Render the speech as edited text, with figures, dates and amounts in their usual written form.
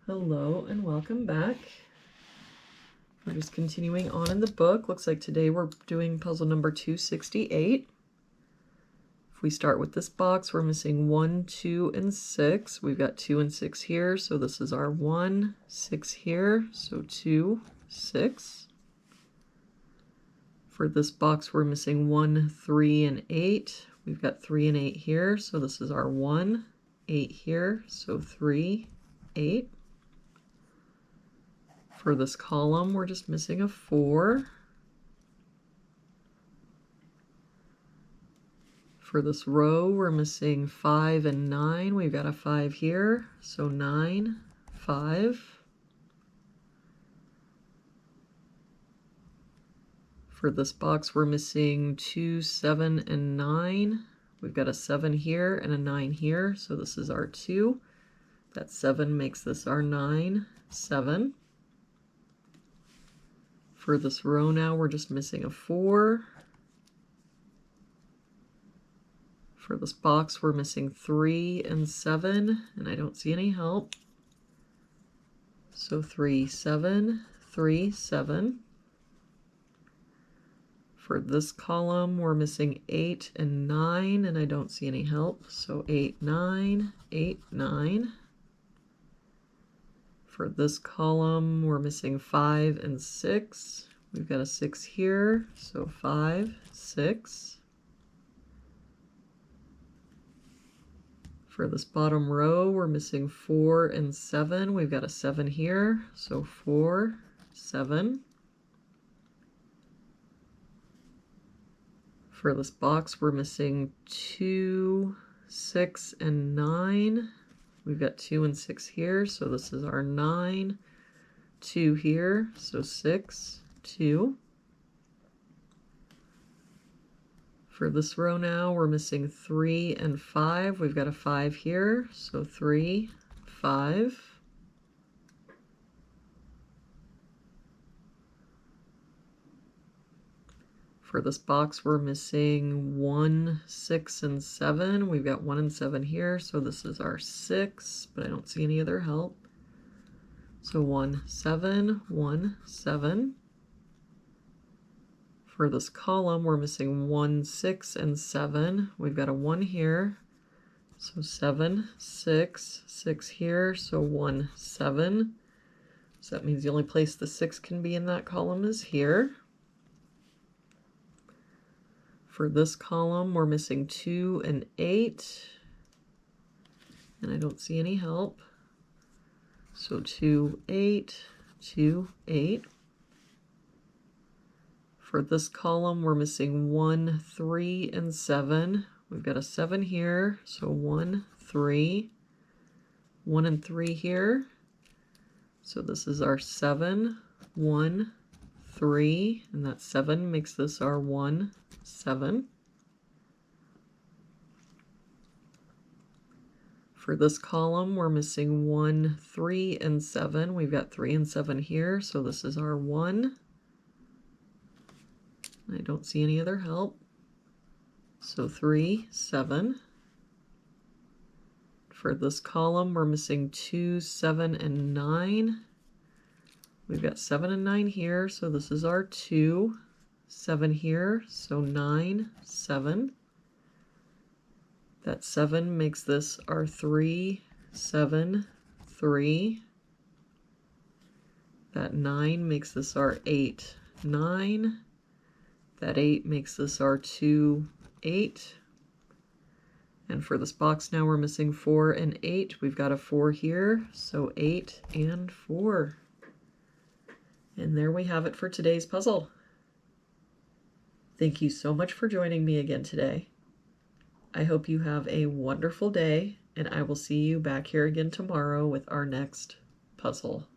Hello and welcome back. We're just continuing on in the book. Looks like today we're doing puzzle number 268. If we start with this box, we're missing 1, 2, and 6. We've got 2 and 6 here, so this is our 1, 6 here, so 2, 6. For this box, we're missing 1, 3, and 8. We've got 3 and 8 here, so this is our 1, 8 here, so 3, 8. For this column, we're just missing a 4. For this row, we're missing 5 and 9. We've got a 5 here, so 9, 5. For this box, we're missing 2, 7, and 9. We've got a 7 here and a 9 here, so this is our 2. That 7 makes this our 9, 7. For this row now, we're just missing a 4. For this box, we're missing 3 and 7, and I don't see any help. So 3, 7, 3, 7. For this column, we're missing 8 and 9, and I don't see any help. So 8, 9, 8, 9. For this column, we're missing 5 and 6. We've got a 6 here, so 5, 6. For this bottom row, we're missing 4 and 7. We've got a 7 here, so 4, 7. For this box, we're missing 2, 6, and 9. We've got 2 and 6 here, so this is our 9. 2 here, so 6, 2. For this row now, we're missing 3 and 5. We've got a 5 here, so 3, 5. For this box, we're missing 1, 6, and 7. We've got 1 and 7 here, so this is our 6, but I don't see any other help. So 1, 7, 1, 7. For this column, we're missing 1, 6, and 7. We've got a 1 here, so 7, 6, 6 here, so 1, 7. So that means the only place the 6 can be in that column is here. For this column, we're missing 2 and 8, and I don't see any help. So 2, 8, 2, 8. For this column, we're missing 1, 3, and 7. We've got a 7 here, so 1, 3. 1 and 3 here. So this is our 7, 1, 3, and that 7 makes this our 1, 7. For this column, we're missing 1, 3, and 7. We've got 3 and 7 here, so this is our 1. I don't see any other help. So 3, 7. For this column, we're missing 2, 7, and 9. We've got 7 and 9 here, so this is our 2. 7 here, so 9, 7. That 7 makes this our 3, 7, 3. That 9 makes this our 8, 9. That 8 makes this our 2, 8. And for this box now, we're missing 4 and 8. We've got a 4 here, so 8 and 4. And there we have it for today's puzzle. Thank you so much for joining me again today. I hope you have a wonderful day, and I will see you back here again tomorrow with our next puzzle.